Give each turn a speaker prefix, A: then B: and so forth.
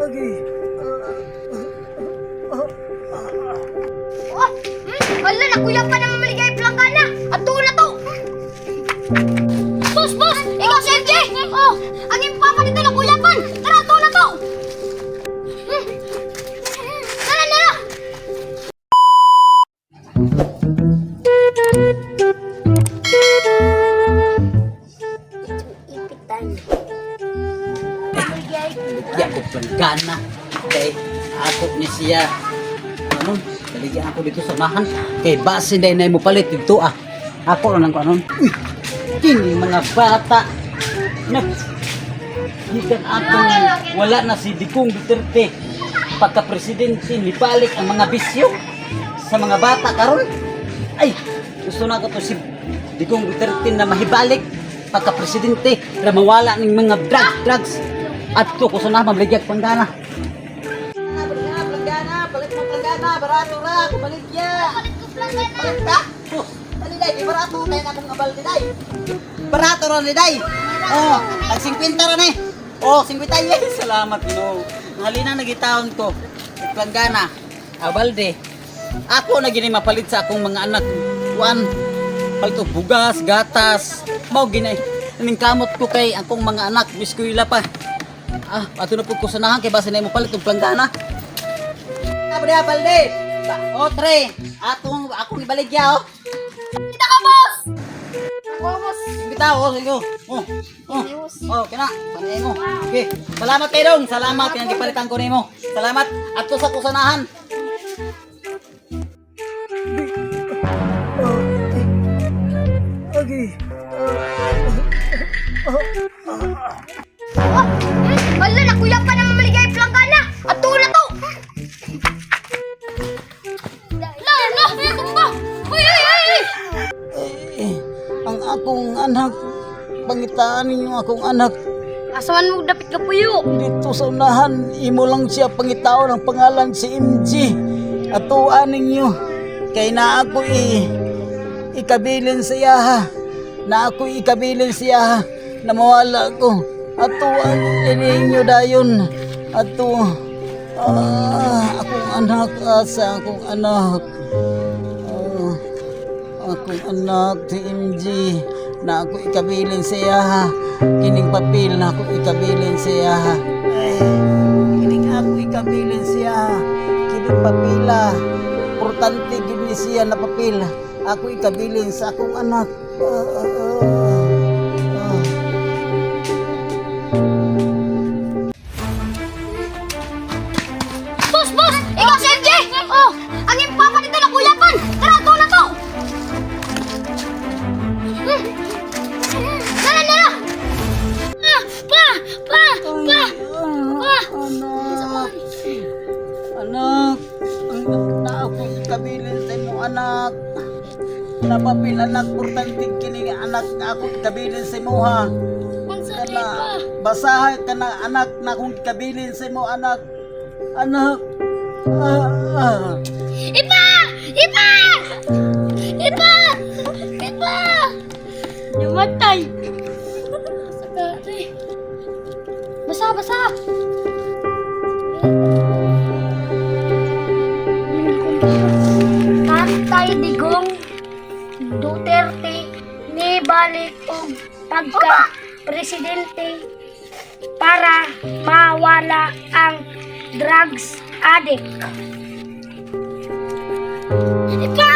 A: Okay.
B: Oh, wala na kuya pa naman maligay planggana. Ato na to. Boss, boss! Ikaw si MJ! Oh, ang impapa dito na kuyapan! Tara, ato na to! Tara na! Ipitan.
A: Baligyan ko planggana. Kay ako ni siya. Ano? Baligyan ako dito sa mahan. Kay base day na mo palit dito ah. Ako lang ko ano. Kini mga bata. Gikan atong wala na si Digong Duterte. Pagka-presidente, nibalik ang mga bisyo sa mga bata karon. Ay, gusto na ko to si Digong Duterte na mahibalik pagka-presidente na mawala ng mga drugs. At to, gusto na mabaligyan panggana. Planggana, balik mo planggana, barato ra, kumaligya.
B: Palit ko planggana.
A: Balik ka? Oh, dali day, barato tayo na akong abal ni day. Barato ra ni day. Oh, ang 50 ra ni. Oh, 50 yes. Salamat Ginoo. Halina nagitaon ko. Planggana, abalde. Ako na gini mapalit sa akong mga anak. Juan, palto bugas, gatas. Mao gini. Ning kamot ko kay akong mga anak biskwila pa. Ah, ato na po ko sanahan kay base na mo palit og planggana. Abre abalde. O tre, akong ibaligya oh.
B: Kita ka, boss! Oh, boss.
A: Bitaw oh, sige. Oh, kina. Panay mo. Okay. Salamat kay Dong. Salamat yang gipalitan ko nimo. Salamat adto sa kusanahan. Okay.
B: Oh, wala na kuya pa naman maligay planggana. Ato na to. La, ito ba? Uy!
A: Eh, ang akong anak, pangitaan ninyo akong anak.
B: Asaman mo dapit ka puyo.
A: Dito sa unahan, imo lang siya pangitao ng pangalan si MG. Atuan ninyo. Kay na ako ikabilin siya ha. Na ako ikabilin siya ha. Na mawala ko. Atuan ninyo dayon. Akong anak, asa akong anak. Akong anak si MG. Na ako ikabilin siya ha. Kining papel na ako ikabilin siya ha. Kining ako ikabilin siya ha. Kining papila. Importante gini siya na papel. Ako ikabilin sa akong anak.
B: Boss, boss! Ikaw si MJ! Oh, ang impapa dito na kuyapan! Tara, ato na to! Tara na! Pa!
A: Anak, ang na ako ikabilin sa imo anak. Napapil anak, importante kini anak na ako ikabilin sa imo ha. Kana basahay ka na anak na akong ikabilin sa imo anak. Anak.
B: Ipa! Namatay! Basa! Tatay Digong Duterte ni balik og pagka-presidente para mawala ang drugs addict. Ipa!